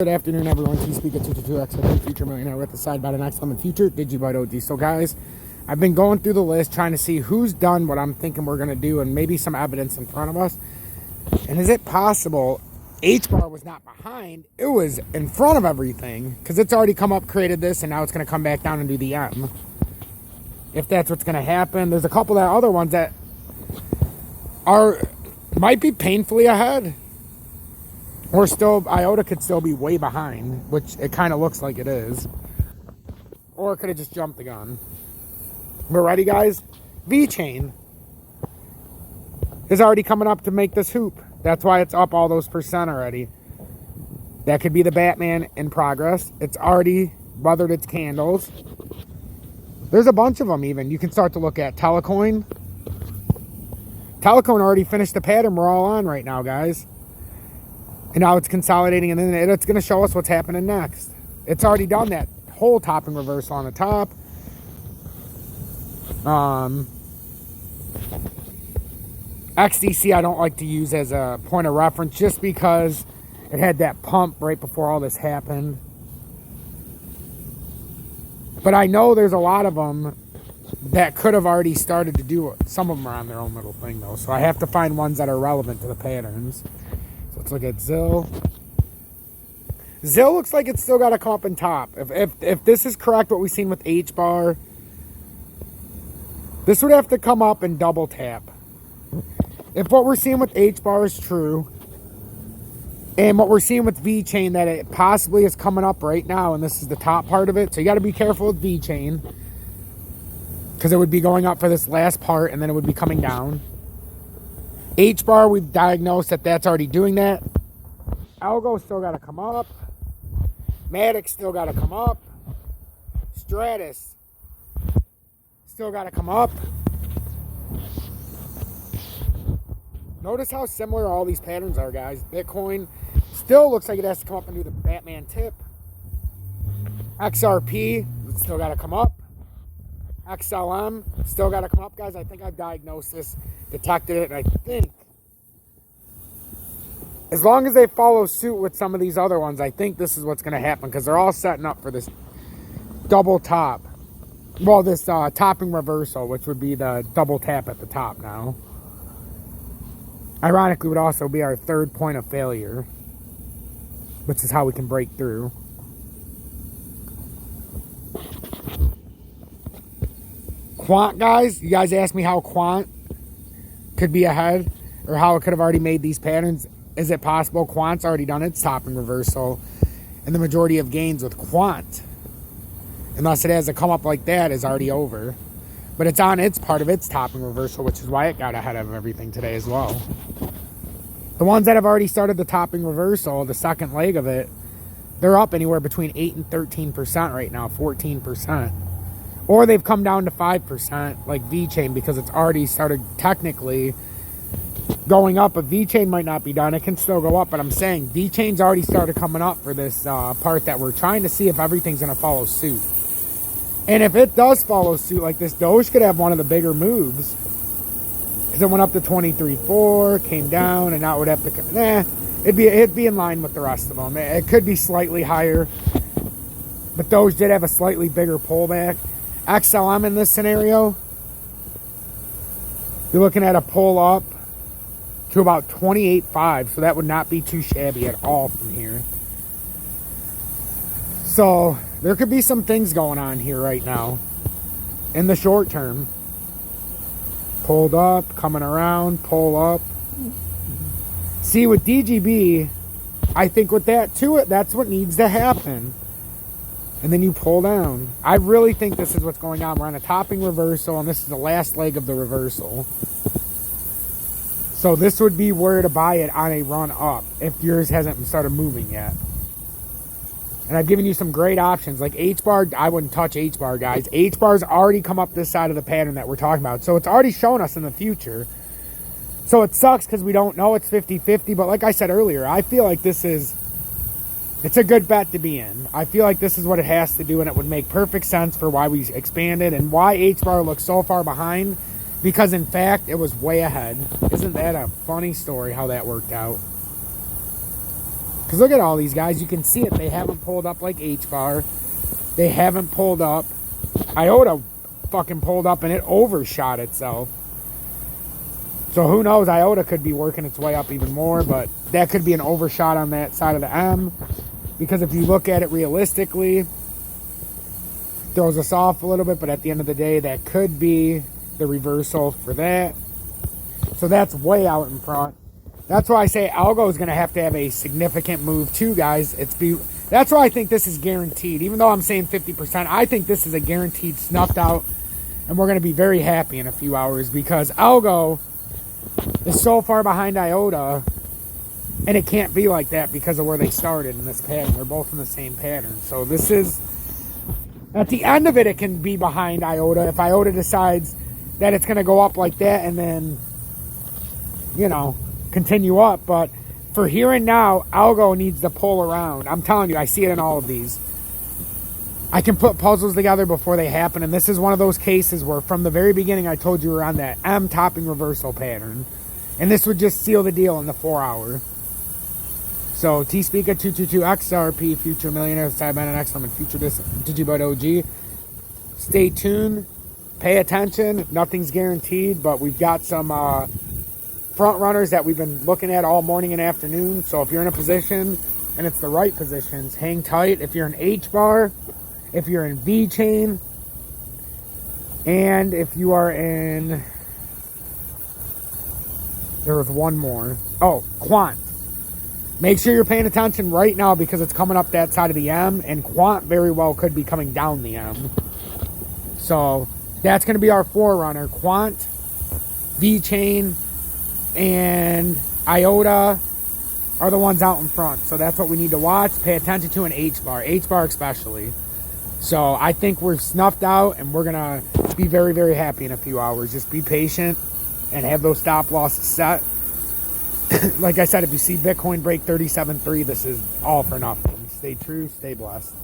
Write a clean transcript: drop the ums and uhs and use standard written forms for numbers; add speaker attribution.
Speaker 1: Good afternoon, everyone. T-Speak at 222X, future millionaire with the side by the next lemon future. Digibite OD. So, guys, I've been going through the list trying to see who's done what I'm thinking we're going to do and maybe some evidence in front of us. And is it possible H-bar was not behind? It was in front of everything because it's already come up, created this, and now it's going to come back down and do the M. If that's what's going to happen. There's a couple of other ones that might be painfully ahead. Or still, IOTA could still be way behind, which it kind of looks like it is. Or it could have just jumped the gun. We're ready, guys? V-Chain is already coming up to make this hoop. That's why it's up all those percent already. That could be the Batman in progress. It's already weathered its candles. There's a bunch of them even. You can start to look at Telecoin. Telecoin already finished the pattern we're all on right now, guys. And now it's consolidating, and then it's going to show us what's happening next. It's already done that whole topping reversal on the top. XDC I don't like to use as a point of reference just because it had that pump right before all this happened. But I know there's a lot of them that could have already started to do it. Some of them are on their own little thing, though. So I have to find ones that are relevant to the patterns. So let's look at ZIL. ZIL looks like it's still got to come up in top. If this is correct, what we've seen with H-bar, this would have to come up and double tap. If what we're seeing with H-bar is true, and what we're seeing with V-Chain, that it possibly is coming up right now, and this is the top part of it, so you got to be careful with V-Chain, because it would be going up for this last part, and then it would be coming down. H-bar, we've diagnosed that that's already doing that. Algo still got to come up. Matic still got to come up. Stratus still got to come up. Notice how similar all these patterns are, guys. Bitcoin still looks like it has to come up and do the Batman tip. XRP still got to come up. XLM still got to come up, guys. I think I've diagnosed this, detected it, and I think as long as they follow suit with some of these other ones, I think this is what's going to happen because they're all setting up for this double top. Well, this topping reversal, which would be the double tap at the top now. Ironically, would also be our third point of failure, which is how we can break through. Quant, guys, you guys asked me how Quant could be ahead or how it could have already made these patterns. Is it possible? Quant's already done its topping reversal and the majority of gains with Quant, unless it has a come up like that, is already over. But it's on its part of its topping reversal, which is why it got ahead of everything today as well. The ones that have already started the topping reversal, the second leg of it, they're up anywhere between 8 and 13% right now, 14%. Or they've come down to 5% like V-Chain because it's already started technically going up. But V-Chain might not be done. It can still go up. But I'm saying V-Chain's already started coming up for this part that we're trying to see if everything's going to follow suit. And if it does follow suit like this, Doge could have one of the bigger moves. Because it went up to 23.4, came down, and now it would have to... it'd be in line with the rest of them. It could be slightly higher. But Doge did have a slightly bigger pullback. XLM in this scenario, you're looking at a pull up to about 28.5, so that would not be too shabby at all from here. So there could be some things going on here right now in the short term. Pulled up, coming around, pull up. See, with DGB, I think with that too, that's what needs to happen. And then you pull down. I really think this is what's going on. We're on a topping reversal, and this is the last leg of the reversal. So this would be where to buy it on a run up if yours hasn't started moving yet. And I've given you some great options. Like H-bar, I wouldn't touch H-bar, guys. H-bar's already come up this side of the pattern that we're talking about. So it's already shown us in the future. So it sucks because we don't know it's 50-50. But like I said earlier, I feel like this is... it's a good bet to be in. I feel like this is what it has to do, and it would make perfect sense for why we expanded and why H-bar looks so far behind, because in fact, it was way ahead. Isn't that a funny story how that worked out? Because look at all these guys. You can see it. They haven't pulled up like H-bar. They haven't pulled up. IOTA fucking pulled up and it overshot itself. So who knows? IOTA could be working its way up even more, but that could be an overshot on that side of the M. Because if you look at it realistically, throws us off a little bit, but at the end of the day, that could be the reversal for that. So that's way out in front. That's why I say Algo is going to have a significant move too, guys. That's why I think this is guaranteed. Even though I'm saying 50%, I think this is a guaranteed snuffed out, and we're going to be very happy in a few hours because Algo is so far behind IOTA, and it can't be like that because of where they started in this pattern. They're both in the same pattern. So this is, at the end of it, it can be behind IOTA if IOTA decides that it's going to go up like that and then, you know, continue up. But for here and now, Algo needs to pull around. I'm telling you, I see it in all of these. I can put puzzles together before they happen, and this is one of those cases where from the very beginning I told you we're on that M topping reversal pattern, and this would just seal the deal in the 4 hour. So T-Speaker 222 XRP, Future Millionaire, Sideman and XM, and Future Digibot OG. Stay tuned. Pay attention. Nothing's guaranteed, but we've got some front runners that we've been looking at all morning and afternoon. So if you're in a position and it's the right positions, hang tight. If you're in H-bar, if you're in V-chain, and if you are in, there was one more. Oh, Quant. Make sure you're paying attention right now because it's coming up that side of the M, and Quant very well could be coming down the M. So that's going to be our forerunner. Quant, V-chain, and IOTA are the ones out in front. So that's what we need to watch. Pay attention to an H-bar. H-bar especially. So I think we're snuffed out, and we're going to be very, very happy in a few hours. Just be patient and have those stop losses set. Like I said, if you see Bitcoin break 37.3, this is all for nothing. Stay true, stay blessed.